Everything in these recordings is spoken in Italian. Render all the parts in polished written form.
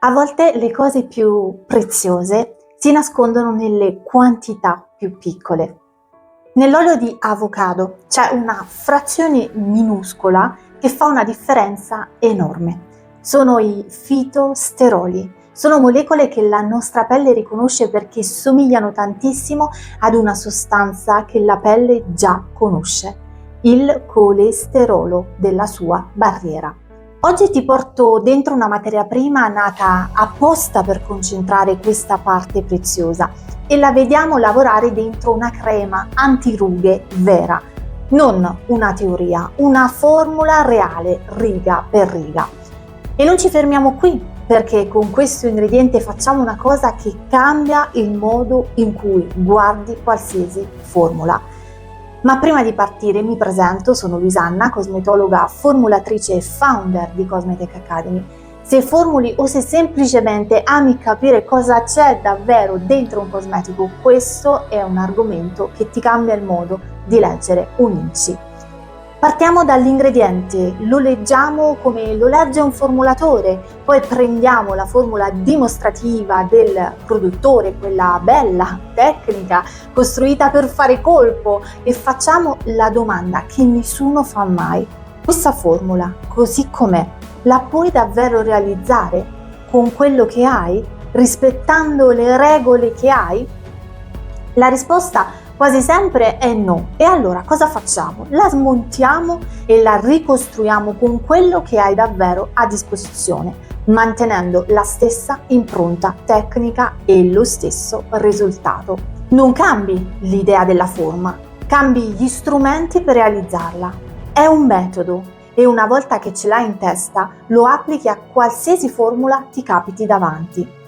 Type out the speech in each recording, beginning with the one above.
A volte le cose più preziose si nascondono nelle quantità più piccole. Nell'olio di avocado c'è una frazione minuscola che fa una differenza enorme. Sono i fitosteroli. Sono molecole che la nostra pelle riconosce perché somigliano tantissimo ad una sostanza che la pelle già conosce, il colesterolo della sua barriera. Oggi ti porto dentro una materia prima nata apposta per concentrare questa parte preziosa e la vediamo lavorare dentro una crema antirughe vera, non una teoria, una formula reale, riga per riga. E non ci fermiamo qui, perché con questo ingrediente facciamo una cosa che cambia il modo in cui guardi qualsiasi formula. Ma prima di partire mi presento, sono Luisanna, cosmetologa, formulatrice e founder di Cosmetech Academy. Se formuli o se semplicemente ami capire cosa c'è davvero dentro un cosmetico, questo è un argomento che ti cambia il modo di leggere un INCI. Partiamo dall'ingrediente, lo leggiamo come lo legge un formulatore, poi prendiamo la formula dimostrativa del produttore, quella bella, tecnica, costruita per fare colpo, e facciamo la domanda che nessuno fa mai. Questa formula, così com'è, la puoi davvero realizzare con quello che hai, rispettando le regole che hai? La risposta quasi sempre è no. E allora cosa facciamo? La smontiamo e la ricostruiamo con quello che hai davvero a disposizione, mantenendo la stessa impronta tecnica e lo stesso risultato. Non cambi l'idea della forma, cambi gli strumenti per realizzarla. È un metodo e una volta che ce l'hai in testa lo applichi a qualsiasi formula ti capiti davanti.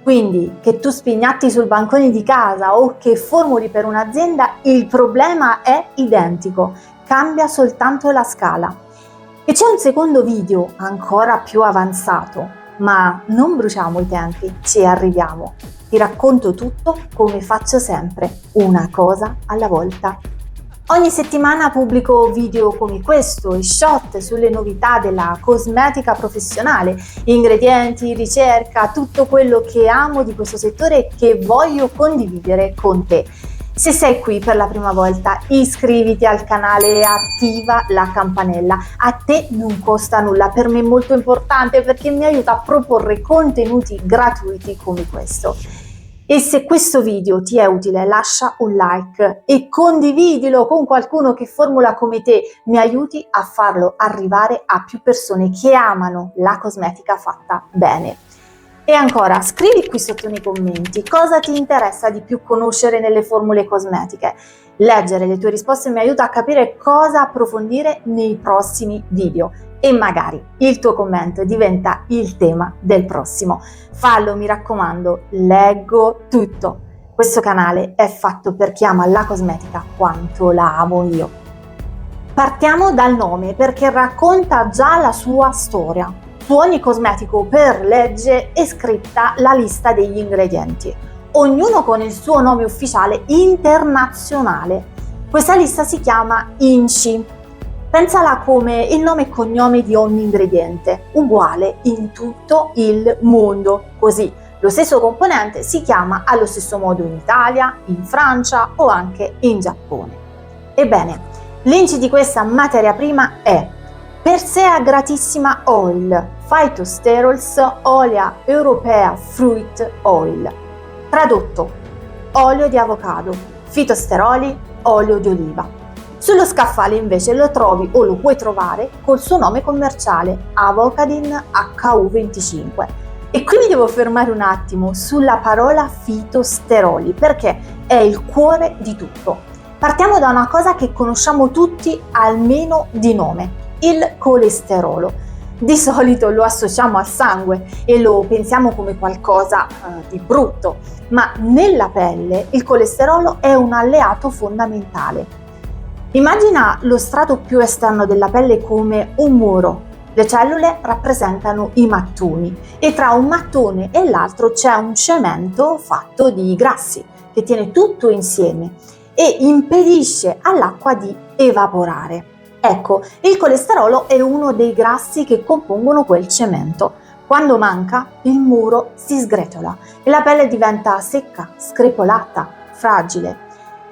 Quindi, che tu spignatti sul bancone di casa o che formuli per un'azienda, il problema è identico, cambia soltanto la scala. E c'è un secondo video ancora più avanzato, ma non bruciamo i tempi, ci arriviamo. Ti racconto tutto come faccio sempre, una cosa alla volta. Ogni settimana pubblico video come questo e shot sulle novità della cosmetica professionale, ingredienti, ricerca, tutto quello che amo di questo settore e che voglio condividere con te. Se sei qui per la prima volta, iscriviti al canale e attiva la campanella. A te non costa nulla, per me è molto importante perché mi aiuta a proporre contenuti gratuiti come questo. E se questo video ti è utile, lascia un like e condividilo con qualcuno che formula come te, mi aiuti a farlo arrivare a più persone che amano la cosmetica fatta bene. E ancora, scrivi qui sotto nei commenti cosa ti interessa di più conoscere nelle formule cosmetiche. Leggere le tue risposte mi aiuta a capire cosa approfondire nei prossimi video. E magari il tuo commento diventa il tema del prossimo. Fallo, mi raccomando, leggo tutto. Questo canale è fatto per chi ama la cosmetica quanto la amo io. Partiamo dal nome perché racconta già la sua storia. Su ogni cosmetico per legge è scritta la lista degli ingredienti, ognuno con il suo nome ufficiale internazionale. Questa lista si chiama INCI. Pensala come il nome e cognome di ogni ingrediente, uguale in tutto il mondo, così lo stesso componente si chiama allo stesso modo in Italia, in Francia o anche in Giappone. Ebbene, l'INCI di questa materia prima è Persea gratissima oil, Phytosterols olea europea fruit oil. Tradotto, olio di avocado, fitosteroli, olio di oliva. Sullo scaffale invece lo trovi o lo puoi trovare col suo nome commerciale, Avocadin HU25. E qui mi devo fermare un attimo sulla parola fitosteroli perché è il cuore di tutto. Partiamo da una cosa che conosciamo tutti almeno di nome, il colesterolo. Di solito lo associamo al sangue e lo pensiamo come qualcosa di brutto, ma nella pelle il colesterolo è un alleato fondamentale. Immagina lo strato più esterno della pelle come un muro. Le cellule rappresentano i mattoni e tra un mattone e l'altro c'è un cemento fatto di grassi che tiene tutto insieme e impedisce all'acqua di evaporare. Ecco, il colesterolo è uno dei grassi che compongono quel cemento. Quando manca, il muro si sgretola e la pelle diventa secca, screpolata, fragile.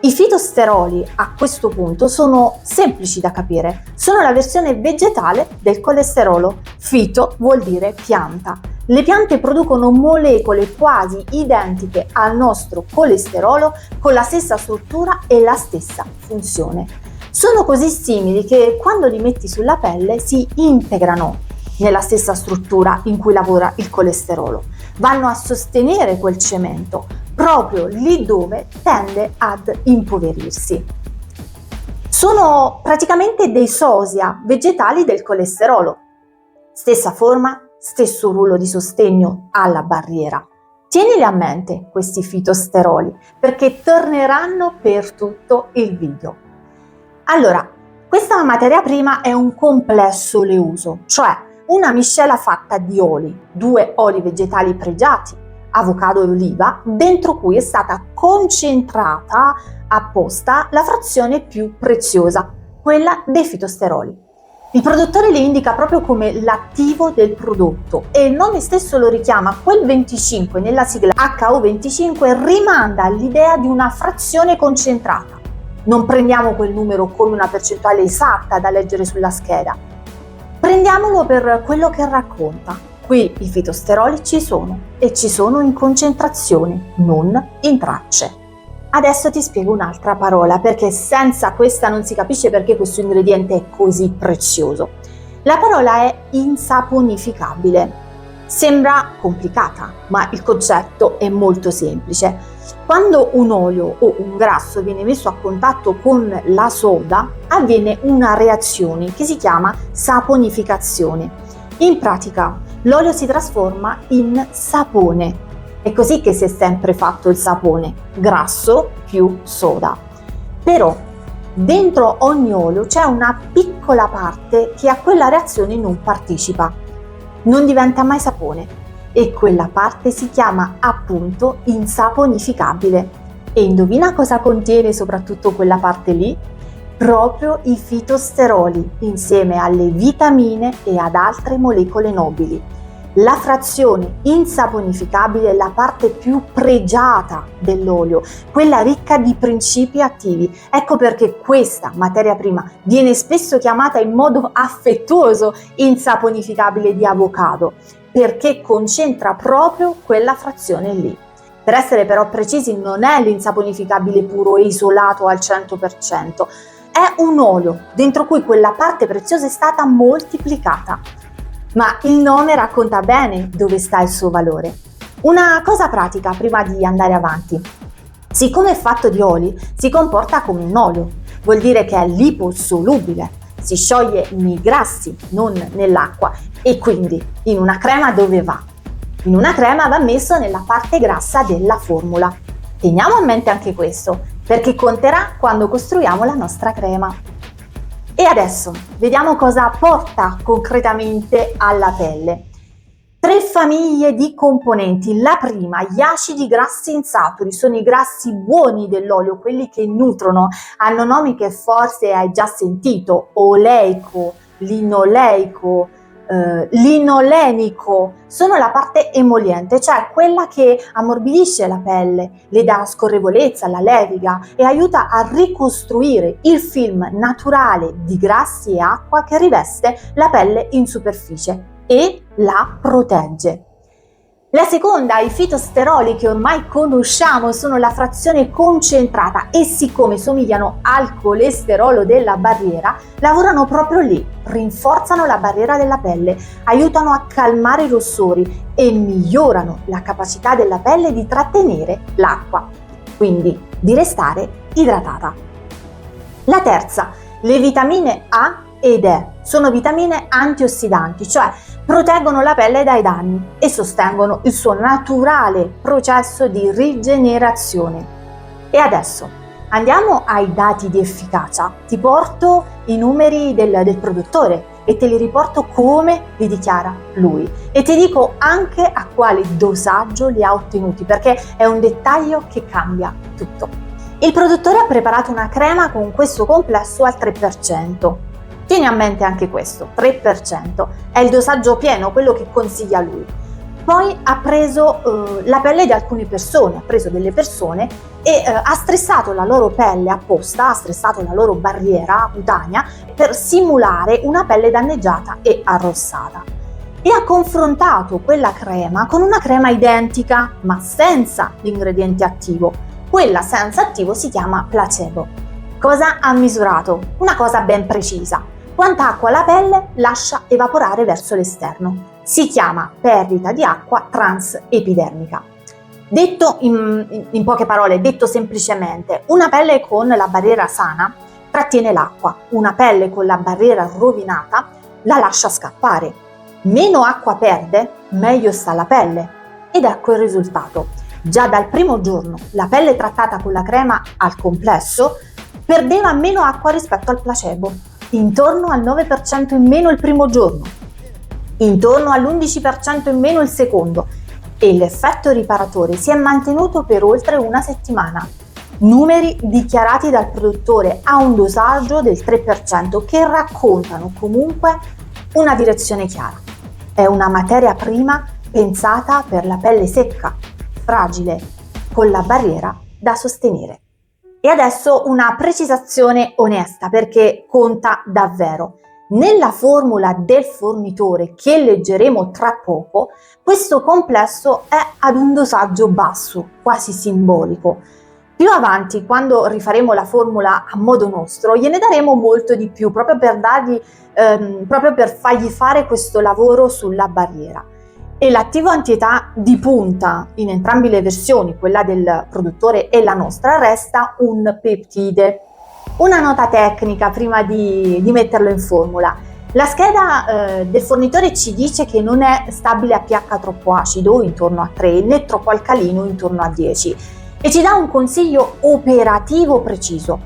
I fitosteroli a questo punto sono semplici da capire, sono la versione vegetale del colesterolo. Fito vuol dire pianta. Le piante producono molecole quasi identiche al nostro colesterolo con la stessa struttura e la stessa funzione. Sono così simili che quando li metti sulla pelle si integrano nella stessa struttura in cui lavora il colesterolo. Vanno a sostenere quel cemento proprio lì dove tende ad impoverirsi. Sono praticamente dei sosia vegetali del colesterolo. Stessa forma, stesso ruolo di sostegno alla barriera. Tienili a mente questi fitosteroli perché torneranno per tutto il video. Allora, questa materia prima è un complesso oleuso, cioè una miscela fatta di oli, 2 oli vegetali pregiati, avocado e oliva, dentro cui è stata concentrata apposta la frazione più preziosa, quella dei fitosteroli. Il produttore li indica proprio come l'attivo del prodotto e il nome stesso lo richiama. Quel 25 nella sigla HO25 rimanda all'idea di una frazione concentrata. Non prendiamo quel numero come una percentuale esatta da leggere sulla scheda. Prendiamolo per quello che racconta. Qui i fitosteroli ci sono e ci sono in concentrazione, non in tracce. Adesso ti spiego un'altra parola perché senza questa non si capisce perché questo ingrediente è così prezioso. La parola è insaponificabile. Sembra complicata, ma il concetto è molto semplice. Quando un olio o un grasso viene messo a contatto con la soda, avviene una reazione che si chiama saponificazione. In pratica, l'olio si trasforma in sapone. È così che si è sempre fatto il sapone, grasso più soda. Però dentro ogni olio c'è una piccola parte che a quella reazione non partecipa, non diventa mai sapone e quella parte si chiama appunto insaponificabile. E indovina cosa contiene soprattutto quella parte lì? Proprio i fitosteroli insieme alle vitamine e ad altre molecole nobili. La frazione insaponificabile è la parte più pregiata dell'olio, quella ricca di principi attivi. Ecco perché questa materia prima viene spesso chiamata in modo affettuoso insaponificabile di avocado, perché concentra proprio quella frazione lì. Per essere però precisi, non è l'insaponificabile puro e isolato al 100%, è un olio dentro cui quella parte preziosa è stata moltiplicata. Ma il nome racconta bene dove sta il suo valore. Una cosa pratica prima di andare avanti. Siccome è fatto di oli, si comporta come un olio. Vuol dire che è liposolubile, si scioglie nei grassi, non nell'acqua, e quindi in una crema dove va? In una crema va messo nella parte grassa della formula. Teniamo a mente anche questo, perché conterà quando costruiamo la nostra crema. E adesso vediamo cosa porta concretamente alla pelle. 3 famiglie di componenti. La prima, gli acidi grassi insaturi, sono i grassi buoni dell'olio, quelli che nutrono, hanno nomi che forse hai già sentito: oleico, linoleico, linolenico. Sono la parte emoliente, cioè quella che ammorbidisce la pelle, le dà scorrevolezza, la leviga e aiuta a ricostruire il film naturale di grassi e acqua che riveste la pelle in superficie e la protegge. La seconda, i fitosteroli che ormai conosciamo, sono la frazione concentrata e siccome somigliano al colesterolo della barriera, lavorano proprio lì, rinforzano la barriera della pelle, aiutano a calmare i rossori e migliorano la capacità della pelle di trattenere l'acqua, quindi di restare idratata. La terza, le vitamine A ed E, sono vitamine antiossidanti, cioè proteggono la pelle dai danni e sostengono il suo naturale processo di rigenerazione. E adesso andiamo ai dati di efficacia. Ti porto i numeri del produttore e te li riporto come li dichiara lui. E ti dico anche a quale dosaggio li ha ottenuti, perché è un dettaglio che cambia tutto. Il produttore ha preparato una crema con questo complesso al 3%. Tieni a mente anche questo, 3%, è il dosaggio pieno, quello che consiglia lui. Poi ha preso la pelle di alcune persone, ha preso delle persone e ha stressato la loro pelle apposta, ha stressato la loro barriera cutanea per simulare una pelle danneggiata e arrossata. E ha confrontato quella crema con una crema identica ma senza l'ingrediente attivo. Quella senza attivo si chiama placebo. Cosa ha misurato? Una cosa ben precisa. Quanta acqua la pelle lascia evaporare verso l'esterno. Si chiama perdita di acqua transepidermica. Detto in poche parole, detto semplicemente, una pelle con la barriera sana trattiene l'acqua, una pelle con la barriera rovinata la lascia scappare. Meno acqua perde, meglio sta la pelle. Ed ecco il risultato. Già dal primo giorno la pelle trattata con la crema al complesso perdeva meno acqua rispetto al placebo, intorno al 9% in meno il primo giorno, intorno all'11% in meno il secondo, e l'effetto riparatore si è mantenuto per oltre una settimana. Numeri dichiarati dal produttore a un dosaggio del 3% che raccontano comunque una direzione chiara. È una materia prima pensata per la pelle secca, fragile, con la barriera da sostenere. E adesso una precisazione onesta, perché conta davvero. Nella formula del fornitore che leggeremo tra poco, questo complesso è ad un dosaggio basso, quasi simbolico. Più avanti, quando rifaremo la formula a modo nostro, gliene daremo molto di più, proprio per fargli fare questo lavoro sulla barriera. E l'attivo antietà di punta in entrambe le versioni, quella del produttore e la nostra, resta un peptide. Una nota tecnica prima di metterlo in formula. La scheda del fornitore ci dice che non è stabile a pH troppo acido, intorno a 3, né troppo alcalino, intorno a 10, e ci dà un consiglio operativo preciso: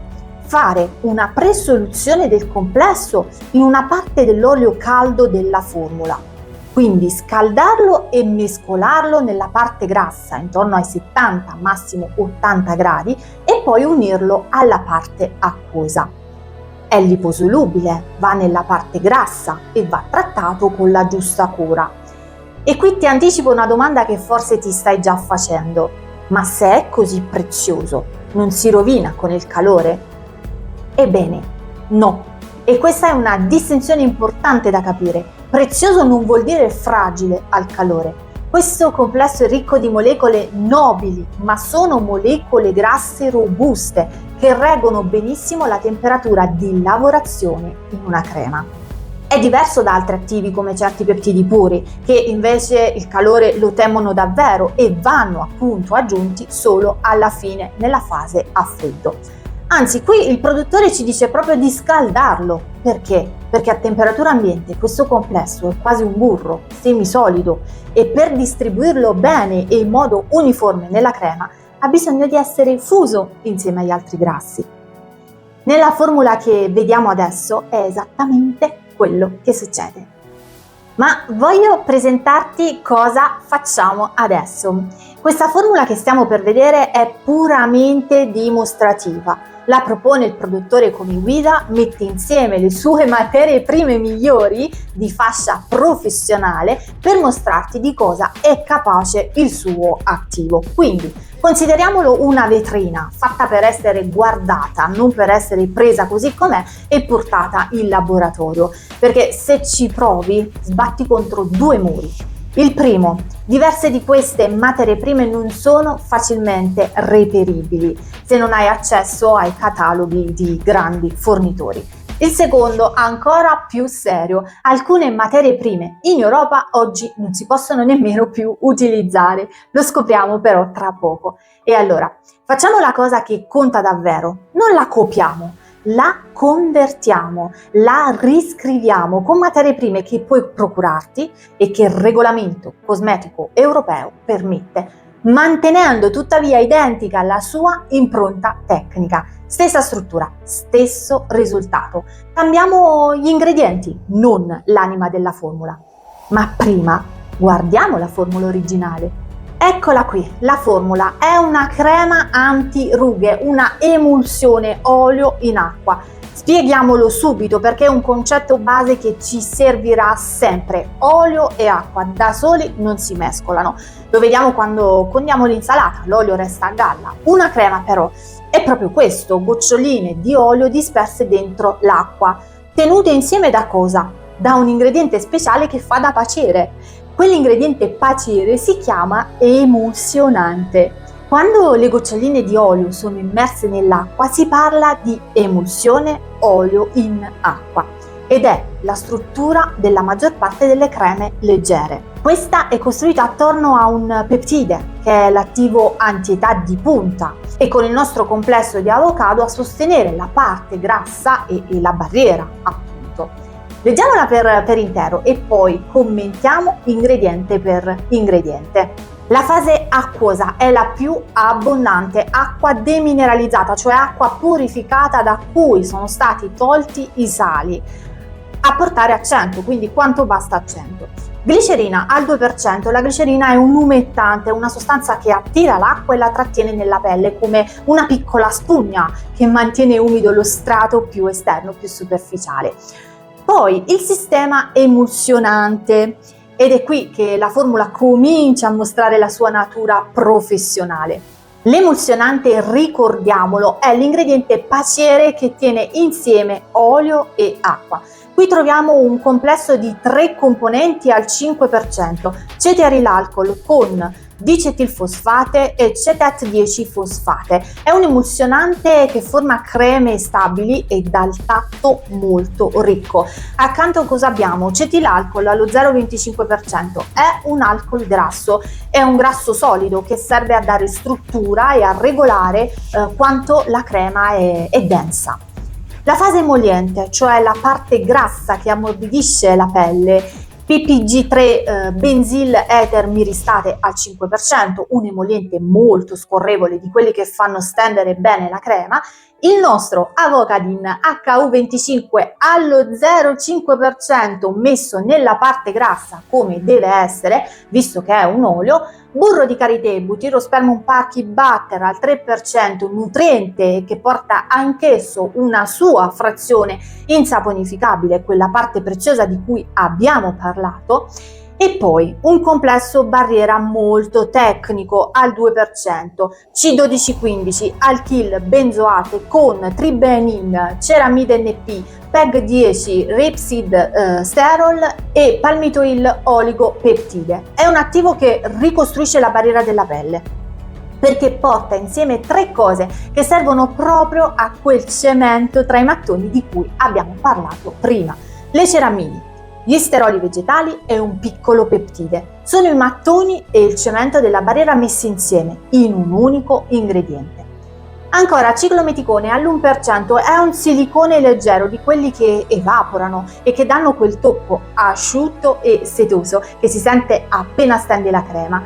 fare una presoluzione del complesso in una parte dell'olio caldo della formula. Quindi scaldarlo e mescolarlo nella parte grassa intorno ai 70, massimo 80 gradi, e poi unirlo alla parte acquosa. È liposolubile, va nella parte grassa e va trattato con la giusta cura. E qui ti anticipo una domanda che forse ti stai già facendo: ma se è così prezioso, non si rovina con il calore? Ebbene, no. E questa è una distinzione importante da capire. Prezioso non vuol dire fragile al calore. Questo complesso è ricco di molecole nobili, ma sono molecole grasse robuste che reggono benissimo la temperatura di lavorazione in una crema. È diverso da altri attivi come certi peptidi puri, che invece il calore lo temono davvero e vanno appunto aggiunti solo alla fine, nella fase a freddo. Anzi, qui il produttore ci dice proprio di scaldarlo. Perché? Perché a temperatura ambiente questo complesso è quasi un burro semisolido e per distribuirlo bene e in modo uniforme nella crema ha bisogno di essere fuso insieme agli altri grassi. Nella formula che vediamo adesso è esattamente quello che succede. Ma voglio presentarti cosa facciamo adesso. Questa formula che stiamo per vedere è puramente dimostrativa. La propone il produttore come guida, mette insieme le sue materie prime migliori di fascia professionale per mostrarti di cosa è capace il suo attivo. Quindi consideriamolo una vetrina fatta per essere guardata, non per essere presa così com'è e portata in laboratorio, perché se ci provi sbatti contro due muri. Il primo: diverse di queste materie prime non sono facilmente reperibili se non hai accesso ai cataloghi di grandi fornitori. Il secondo, ancora più serio: alcune materie prime in Europa oggi non si possono nemmeno più utilizzare. Lo scopriamo però tra poco. E allora, facciamo la cosa che conta davvero: non la copiamo, la convertiamo, la riscriviamo con materie prime che puoi procurarti e che il regolamento cosmetico europeo permette, mantenendo tuttavia identica la sua impronta tecnica. Stessa struttura, stesso risultato. Cambiamo gli ingredienti, non l'anima della formula. Ma prima guardiamo la formula originale. Eccola qui, la formula è una crema antirughe, una emulsione olio in acqua, Spieghiamolo subito perché è un concetto base che ci servirà sempre. Olio e acqua da soli non si mescolano. Lo vediamo quando condiamo l'insalata, l'olio resta a galla. Una crema però è proprio questo, goccioline di olio disperse dentro l'acqua, tenute insieme da cosa? Da un ingrediente speciale che fa da paciere. Quell'ingrediente paciere si chiama emulsionante. Quando le goccioline di olio sono immerse nell'acqua si parla di emulsione olio in acqua ed è la struttura della maggior parte delle creme leggere. Questa è costruita attorno a un peptide, che è l'attivo antietà di punta, e con il nostro complesso di avocado a sostenere la parte grassa e la barriera, appunto. Leggiamola per intero e poi commentiamo ingrediente per ingrediente. La fase acquosa è la più abbondante, acqua demineralizzata, cioè acqua purificata da cui sono stati tolti i sali, a portare a 100, quindi quanto basta a 100. Glicerina al 2%, la glicerina è un umettante, una sostanza che attira l'acqua e la trattiene nella pelle come una piccola spugna che mantiene umido lo strato più esterno, più superficiale. Poi il sistema emulsionante. Ed è qui che la formula comincia a mostrare la sua natura professionale. L'emulsionante, ricordiamolo, è l'ingrediente paciere che tiene insieme olio e acqua. Qui troviamo un complesso di 3 componenti al 5%, ceterilalcol con dicetilfosfate e cetat-10-fosfate. È un emulsionante che forma creme stabili e dal tatto molto ricco. Accanto cosa abbiamo? Cetilalcol allo 0,25%, è un grasso, è un grasso solido che serve a dare struttura e a regolare quanto la crema è densa. La fase emoliente, cioè la parte grassa che ammorbidisce la pelle, PPG3 benzil eter miristate al 5%, un emoliente molto scorrevole di quelli che fanno stendere bene la crema. Il nostro Avocadin HU25 allo 0,5% messo nella parte grassa come deve essere, visto che è un olio. Burro di karité, Butyrospermum pachy butter al 3%, nutriente che porta anch'esso una sua frazione insaponificabile, quella parte preziosa di cui abbiamo parlato. E poi un complesso barriera molto tecnico al 2%, C1215, alkyl benzoate con tribenin, ceramide NP, PEG10, rapeseed sterol e palmitoil oligopeptide. È un attivo che ricostruisce la barriera della pelle, perché porta insieme 3 cose che servono proprio a quel cemento tra i mattoni di cui abbiamo parlato prima. Le ceramidi, gli steroli vegetali e un piccolo peptide. Sono i mattoni e il cemento della barriera messi insieme in un unico ingrediente. Ancora, ciclometicone all'1% è un silicone leggero di quelli che evaporano e che danno quel tocco asciutto e setoso che si sente appena stendi la crema,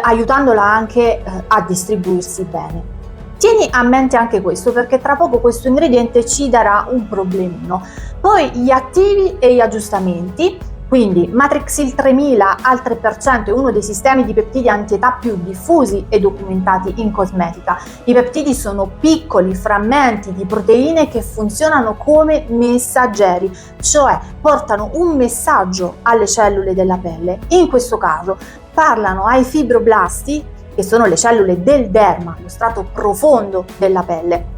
aiutandola anche a distribuirsi bene. Tieni a mente anche questo perché tra poco questo ingrediente ci darà un problemino. Poi gli attivi e gli aggiustamenti, quindi Matrixil 3000 al 3% è uno dei sistemi di peptidi antietà più diffusi e documentati in cosmetica. I peptidi sono piccoli frammenti di proteine che funzionano come messaggeri, cioè portano un messaggio alle cellule della pelle. In questo caso parlano ai fibroblasti, che sono le cellule del derma, lo strato profondo della pelle,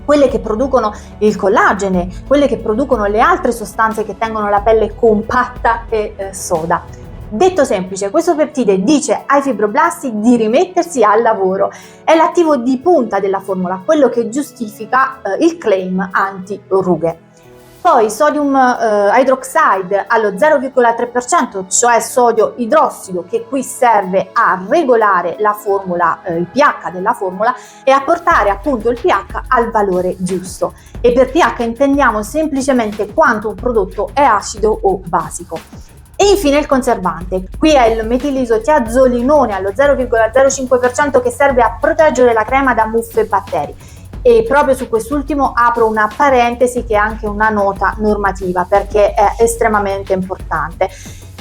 quelle che producono il collagene, quelle che producono le altre sostanze che tengono la pelle compatta e soda. Detto semplice, questo peptide dice ai fibroblasti di rimettersi al lavoro. È l'attivo di punta della formula, quello che giustifica il claim anti-rughe. Poi sodium hydroxide allo 0,3%, cioè sodio idrossido, che qui serve a regolare la formula, il pH della formula e a portare appunto il pH al valore giusto. E per pH intendiamo semplicemente quanto un prodotto è acido o basico. E infine il conservante, qui è il metilisotiazolinone allo 0,05% che serve a proteggere la crema da muffe e batteri. E proprio su quest'ultimo apro una parentesi che è anche una nota normativa perché è estremamente importante.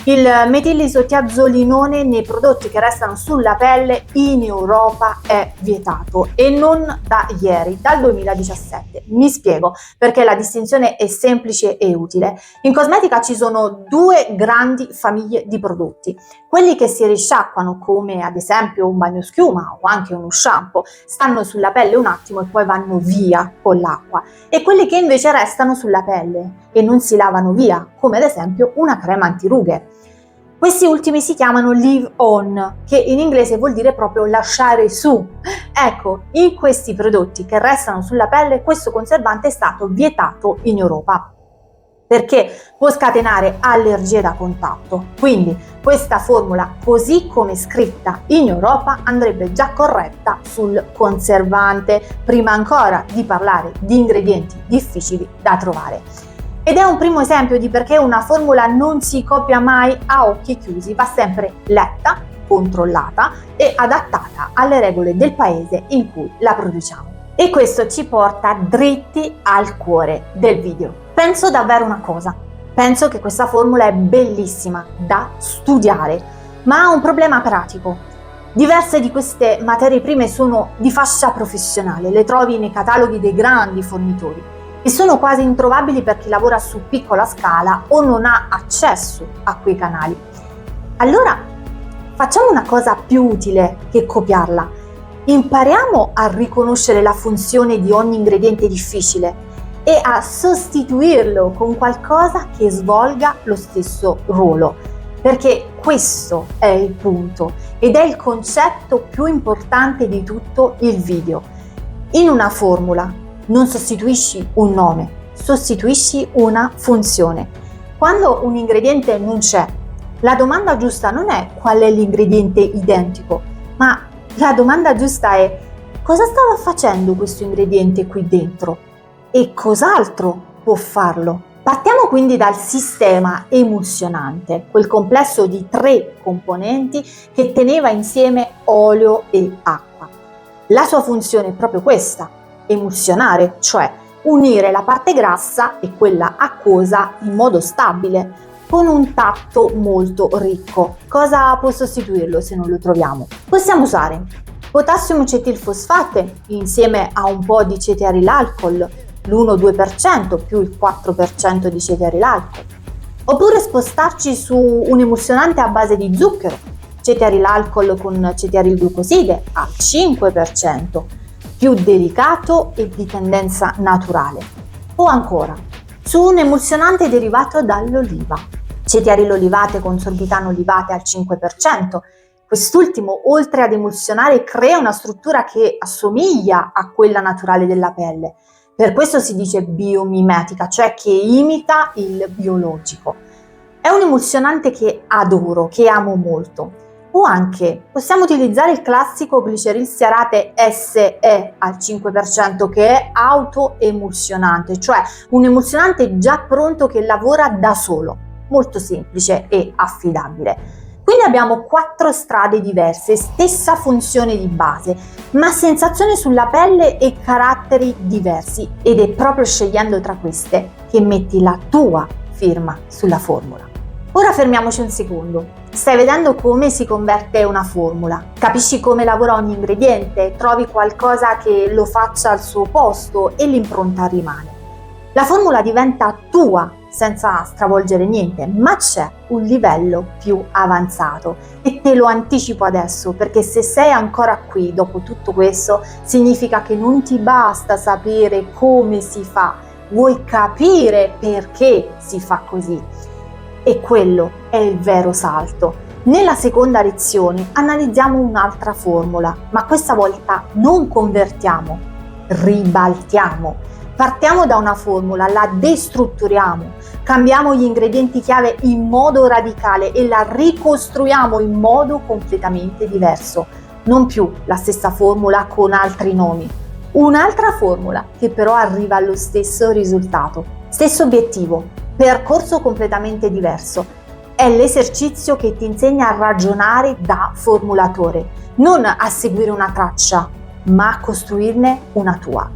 Il metillisotiazolinone nei prodotti che restano sulla pelle in Europa è vietato e non da ieri, dal 2017. Mi spiego perché la distinzione è semplice e utile. In cosmetica ci sono due grandi famiglie di prodotti. Quelli che si risciacquano, come ad esempio un bagnoschiuma o anche uno shampoo, stanno sulla pelle un attimo e poi vanno via con l'acqua. E quelli che invece restano sulla pelle e non si lavano via, come ad esempio una crema antirughe. Questi ultimi si chiamano leave on, che in inglese vuol dire proprio lasciare su. Ecco, in questi prodotti che restano sulla pelle questo conservante è stato vietato in Europa perché può scatenare allergie da contatto. Quindi questa formula, così come scritta in Europa, andrebbe già corretta sul conservante, prima ancora di parlare di ingredienti difficili da trovare. Ed è un primo esempio di perché una formula non si copia mai a occhi chiusi, va sempre letta, controllata e adattata alle regole del paese in cui la produciamo. E questo ci porta dritti al cuore del video. Penso davvero una cosa, penso che questa formula è bellissima da studiare, ma ha un problema pratico. Diverse di queste materie prime sono di fascia professionale, le trovi nei cataloghi dei grandi fornitori e sono quasi introvabili per chi lavora su piccola scala o non ha accesso a quei canali. Allora, facciamo una cosa più utile che copiarla. Impariamo a riconoscere la funzione di ogni ingrediente difficile e a sostituirlo con qualcosa che svolga lo stesso ruolo, perché questo è il punto ed è il concetto più importante di tutto il video. In una formula non sostituisci un nome, sostituisci una funzione. Quando un ingrediente non c'è, la domanda giusta non è qual è l'ingrediente identico, ma la domanda giusta è cosa stava facendo questo ingrediente qui dentro e cos'altro può farlo. Partiamo quindi dal sistema emulsionante, quel complesso di 3 componenti che teneva insieme olio e acqua. La sua funzione è proprio questa: emulsionare, cioè unire la parte grassa e quella acquosa in modo stabile, con un tatto molto ricco. Cosa può sostituirlo se non lo troviamo? Possiamo usare potassium cetilfosfate insieme a un po' di cetearilalcol, l'1-2% più il 4% di cetearilalcol, oppure spostarci su un emulsionante a base di zucchero, cetearilalcol con cetearilglucoside al 5%, più delicato e di tendenza naturale, o ancora su un emulsionante derivato dall'oliva, cetearilo olivate con sorbitano olivate al 5%. Quest'ultimo, oltre ad emulsionare, crea una struttura che assomiglia a quella naturale della pelle. Per questo si dice biomimetica, cioè che imita il biologico. È un emulsionante che adoro, che amo molto. O anche possiamo utilizzare il classico gliceril stearate SE al 5% che è autoemulsionante, cioè un emulsionante già pronto che lavora da solo, molto semplice e affidabile. Quindi abbiamo 4 strade diverse, stessa funzione di base, ma sensazione sulla pelle e caratteri diversi, ed è proprio scegliendo tra queste che metti la tua firma sulla formula. Ora fermiamoci un secondo. Stai vedendo come si converte una formula, capisci come lavora ogni ingrediente, trovi qualcosa che lo faccia al suo posto e l'impronta rimane. La formula diventa tua senza stravolgere niente, ma c'è un livello più avanzato e te lo anticipo adesso, perché se sei ancora qui dopo tutto questo significa che non ti basta sapere come si fa, vuoi capire perché si fa così. E quello è il vero salto. Nella seconda lezione analizziamo un'altra formula, ma questa volta non convertiamo, ribaltiamo. Partiamo da una formula, la destrutturiamo, cambiamo gli ingredienti chiave in modo radicale e la ricostruiamo in modo completamente diverso. Non più la stessa formula con altri nomi, un'altra formula che però arriva allo stesso risultato, stesso obiettivo, percorso completamente diverso. È l'esercizio che ti insegna a ragionare da formulatore, non a seguire una traccia, ma a costruirne una tua.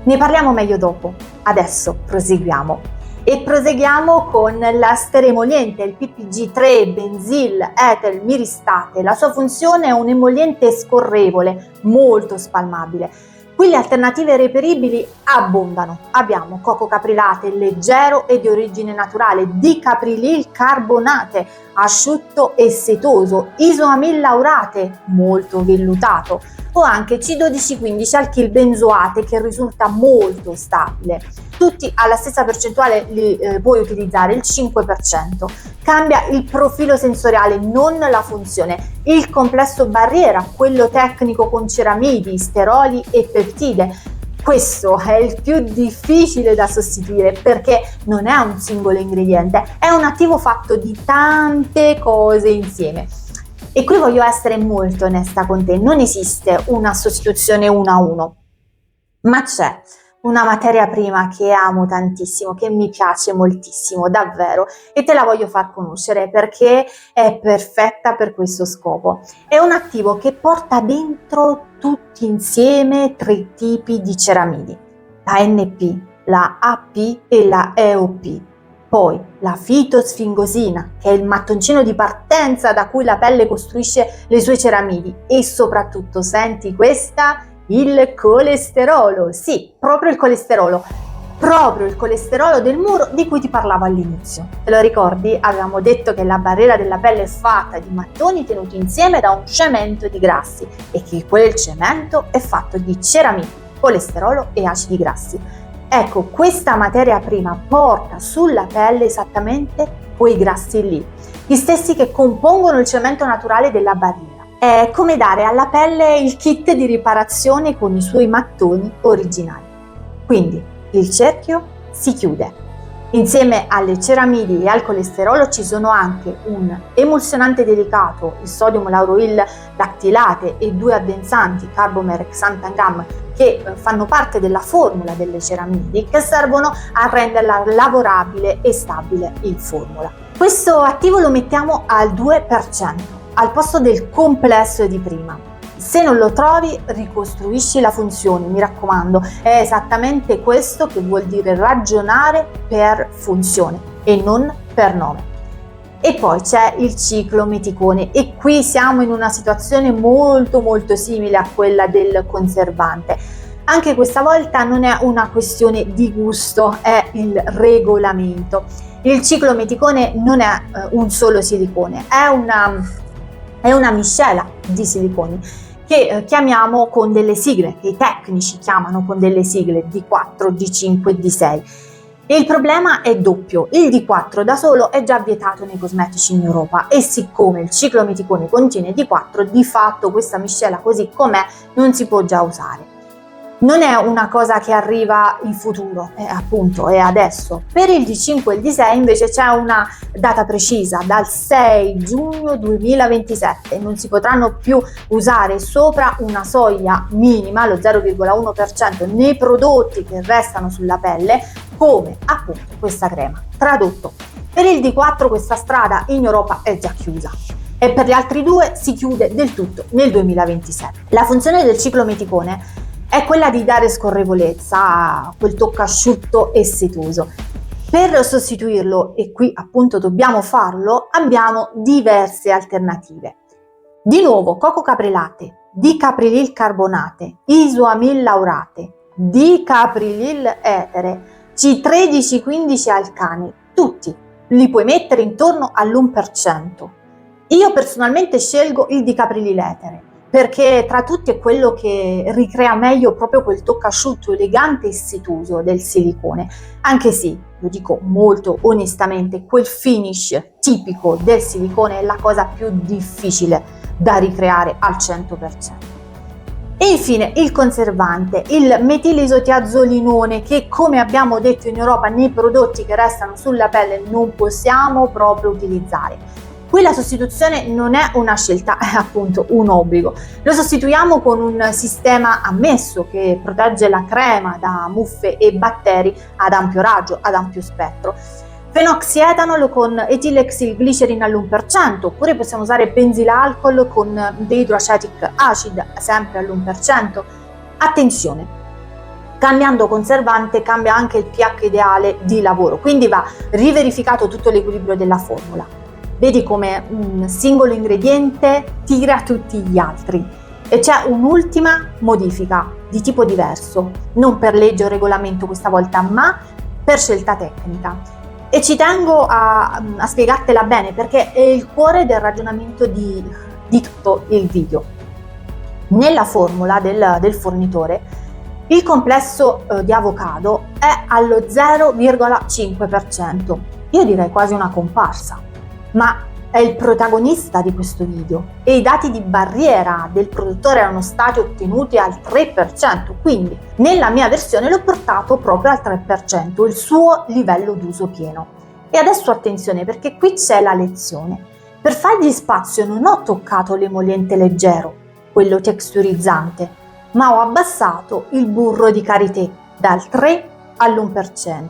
Ne parliamo meglio dopo, adesso proseguiamo. E proseguiamo con l'ester emoliente, il PPG3 benzil etel miristate. La sua funzione è un emoliente scorrevole, molto spalmabile. Qui le alternative reperibili abbondano. Abbiamo coco caprilate leggero e di origine naturale, dicaprilil carbonate, asciutto e setoso, isoamil laurate, molto vellutato, o anche C1215 alchilbenzoate che risulta molto stabile. Tutti alla stessa percentuale li puoi utilizzare, il 5%. Cambia il profilo sensoriale, non la funzione. Il complesso barriera, quello tecnico con ceramidi, steroli e peptide. Questo è il più difficile da sostituire perché non è un singolo ingrediente, è un attivo fatto di tante cose insieme. E qui voglio essere molto onesta con te, non esiste una sostituzione uno a uno, ma c'è una materia prima che amo tantissimo, che mi piace moltissimo, davvero, e te la voglio far conoscere perché è perfetta per questo scopo. È un attivo che porta dentro tutti insieme 3 tipi di ceramidi, la NP, la AP e la EOP. Poi la fitosfingosina, che è il mattoncino di partenza da cui la pelle costruisce le sue ceramidi, e soprattutto, senti questa, il colesterolo. Sì, proprio il colesterolo del muro di cui ti parlavo all'inizio. Te lo ricordi? Avevamo detto che la barriera della pelle è fatta di mattoni tenuti insieme da un cemento di grassi e che quel cemento è fatto di ceramidi, colesterolo e acidi grassi. Ecco, questa materia prima porta sulla pelle esattamente quei grassi lì, gli stessi che compongono il cemento naturale della barriera. È come dare alla pelle il kit di riparazione con i suoi mattoni originali. Quindi il cerchio si chiude. Insieme alle ceramidi e al colesterolo ci sono anche un emulsionante delicato, il sodium lauryl lactilate, e 2 addensanti, carbomer e xantangam, che fanno parte della formula delle ceramidi, che servono a renderla lavorabile e stabile in formula. Questo attivo lo mettiamo al 2%, al posto del complesso di prima. Se non lo trovi, ricostruisci la funzione, mi raccomando, è esattamente questo che vuol dire ragionare per funzione e non per nome. E poi c'è il ciclometicone, e qui siamo in una situazione molto simile a quella del conservante. Anche questa volta non è una questione di gusto, è il regolamento. Il ciclometicone non è un solo silicone, è una miscela di siliconi che chiamiamo con delle sigle, che i tecnici chiamano con delle sigle D4, D5 e D6. E il problema è doppio: il D4 da solo è già vietato nei cosmetici in Europa, e siccome il ciclometicone contiene D4, di fatto questa miscela così com'è non si può già usare. Non è una cosa che arriva in futuro, appunto è adesso. Per il D5 e il D6 invece c'è una data precisa, dal 6 giugno 2027, non si potranno più usare sopra una soglia minima, lo 0,1%, nei prodotti che restano sulla pelle, come appunto questa crema. Tradotto, per il D4 questa strada in Europa è già chiusa, e per gli altri due si chiude del tutto nel 2027. La funzione del ciclometicone è quella di dare scorrevolezza a quel tocco asciutto e setoso. Per sostituirlo, e qui appunto dobbiamo farlo, abbiamo diverse alternative. Di nuovo coco caprilate, dicaprilil carbonate, isoamil laurate, dicaprilil etere, C13-15 alcani, tutti li puoi mettere intorno all'1%. Io personalmente scelgo il dicaprilil etere, perché tra tutti è quello che ricrea meglio proprio quel tocco asciutto, elegante e setoso del silicone. Anche sì, lo dico molto onestamente, quel finish tipico del silicone è la cosa più difficile da ricreare al 100%. E infine il conservante, il metilisotiazolinone, che come abbiamo detto in Europa nei prodotti che restano sulla pelle non possiamo proprio utilizzare. Qui la sostituzione non è una scelta, è appunto un obbligo. Lo sostituiamo con un sistema ammesso che protegge la crema da muffe e batteri ad ampio raggio, ad ampio spettro. Fenoxietanolo con etilexilglicerin all'1%, oppure possiamo usare benzilalcol con dehydroacetic acid sempre all'1%. Attenzione! Cambiando conservante cambia anche il pH ideale di lavoro, quindi va riverificato tutto l'equilibrio della formula. Vedi come un singolo ingrediente tira tutti gli altri. E c'è un'ultima modifica di tipo diverso, non per legge o regolamento questa volta, ma per scelta tecnica. E ci tengo a spiegartela bene perché è il cuore del ragionamento di tutto il video. Nella formula del fornitore il complesso di avocado è allo 0,5%, io direi quasi una comparsa, ma è il protagonista di questo video e i dati di barriera del produttore erano stati ottenuti al 3%, quindi nella mia versione l'ho portato proprio al 3%, il suo livello d'uso pieno. E adesso attenzione perché qui c'è la lezione. Per fargli spazio non ho toccato l'emoliente leggero, quello texturizzante, ma ho abbassato il burro di karité dal 3 all'1%.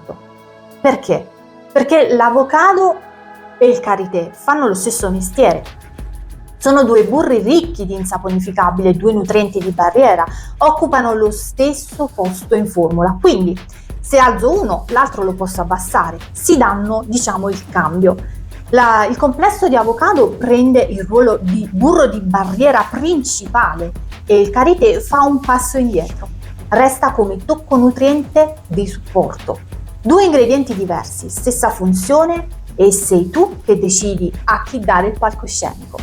Perché? Perché l'avocado e il karité fanno lo stesso mestiere. Sono due burri ricchi di insaponificabile, due nutrienti di barriera, occupano lo stesso posto in formula, quindi se alzo uno, l'altro lo posso abbassare, si danno, diciamo, il cambio. Il complesso di avocado prende il ruolo di burro di barriera principale e il karité fa un passo indietro, resta come tocco nutriente di supporto. Due ingredienti diversi, stessa funzione e sei tu che decidi a chi dare il palcoscenico.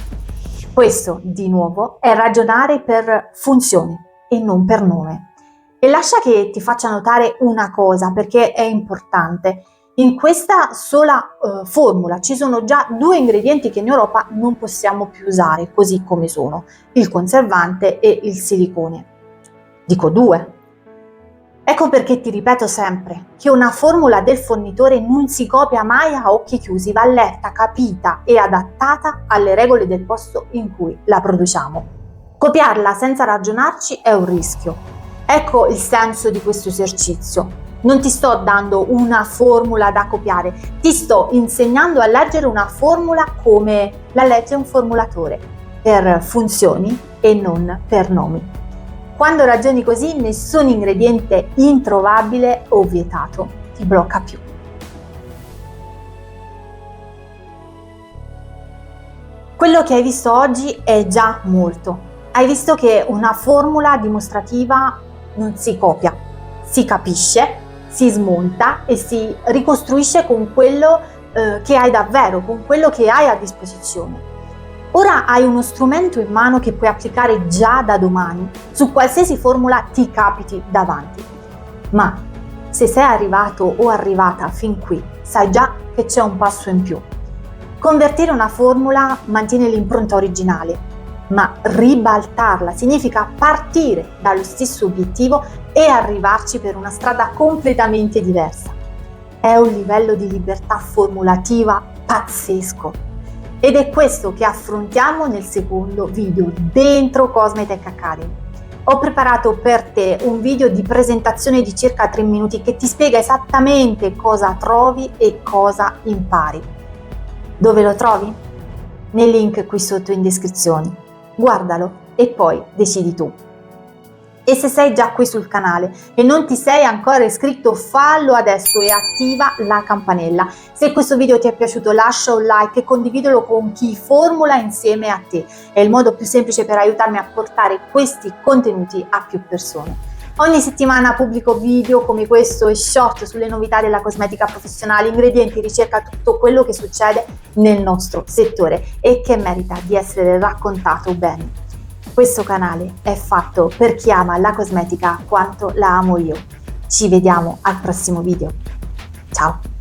Questo, di nuovo, è ragionare per funzione e non per nome. E lascia che ti faccia notare una cosa perché è importante. In questa sola formula ci sono già due ingredienti che in Europa non possiamo più usare così come sono, il conservante e il silicone. Dico due. Ecco perché ti ripeto sempre che una formula del fornitore non si copia mai a occhi chiusi, va letta, capita e adattata alle regole del posto in cui la produciamo. Copiarla senza ragionarci è un rischio. Ecco il senso di questo esercizio. Non ti sto dando una formula da copiare, ti sto insegnando a leggere una formula come la legge un formulatore, per funzioni e non per nomi. Quando ragioni così, nessun ingrediente introvabile o vietato ti blocca più. Quello che hai visto oggi è già molto. Hai visto che una formula dimostrativa non si copia, si capisce, si smonta e si ricostruisce con quello che hai davvero, con quello che hai a disposizione. Ora hai uno strumento in mano che puoi applicare già da domani su qualsiasi formula ti capiti davanti. Ma se sei arrivato o arrivata fin qui, sai già che c'è un passo in più. Convertire una formula mantiene l'impronta originale, ma ribaltarla significa partire dallo stesso obiettivo e arrivarci per una strada completamente diversa. È un livello di libertà formulativa pazzesco ed è questo che affrontiamo nel secondo video dentro Cosmetech Academy. Ho preparato per te un video di presentazione di circa 3 minuti che ti spiega esattamente cosa trovi e cosa impari. Dove lo trovi? Nel link qui sotto in descrizione. Guardalo e poi decidi tu. E se sei già qui sul canale e non ti sei ancora iscritto, fallo adesso e attiva la campanella. Se questo video ti è piaciuto lascia un like e condividilo con chi formula insieme a te. È il modo più semplice per aiutarmi a portare questi contenuti a più persone. Ogni settimana pubblico video come questo e short sulle novità della cosmetica professionale, ingredienti, ricerca, tutto quello che succede nel nostro settore e che merita di essere raccontato bene. Questo canale è fatto per chi ama la cosmetica quanto la amo io. Ci vediamo al prossimo video. Ciao!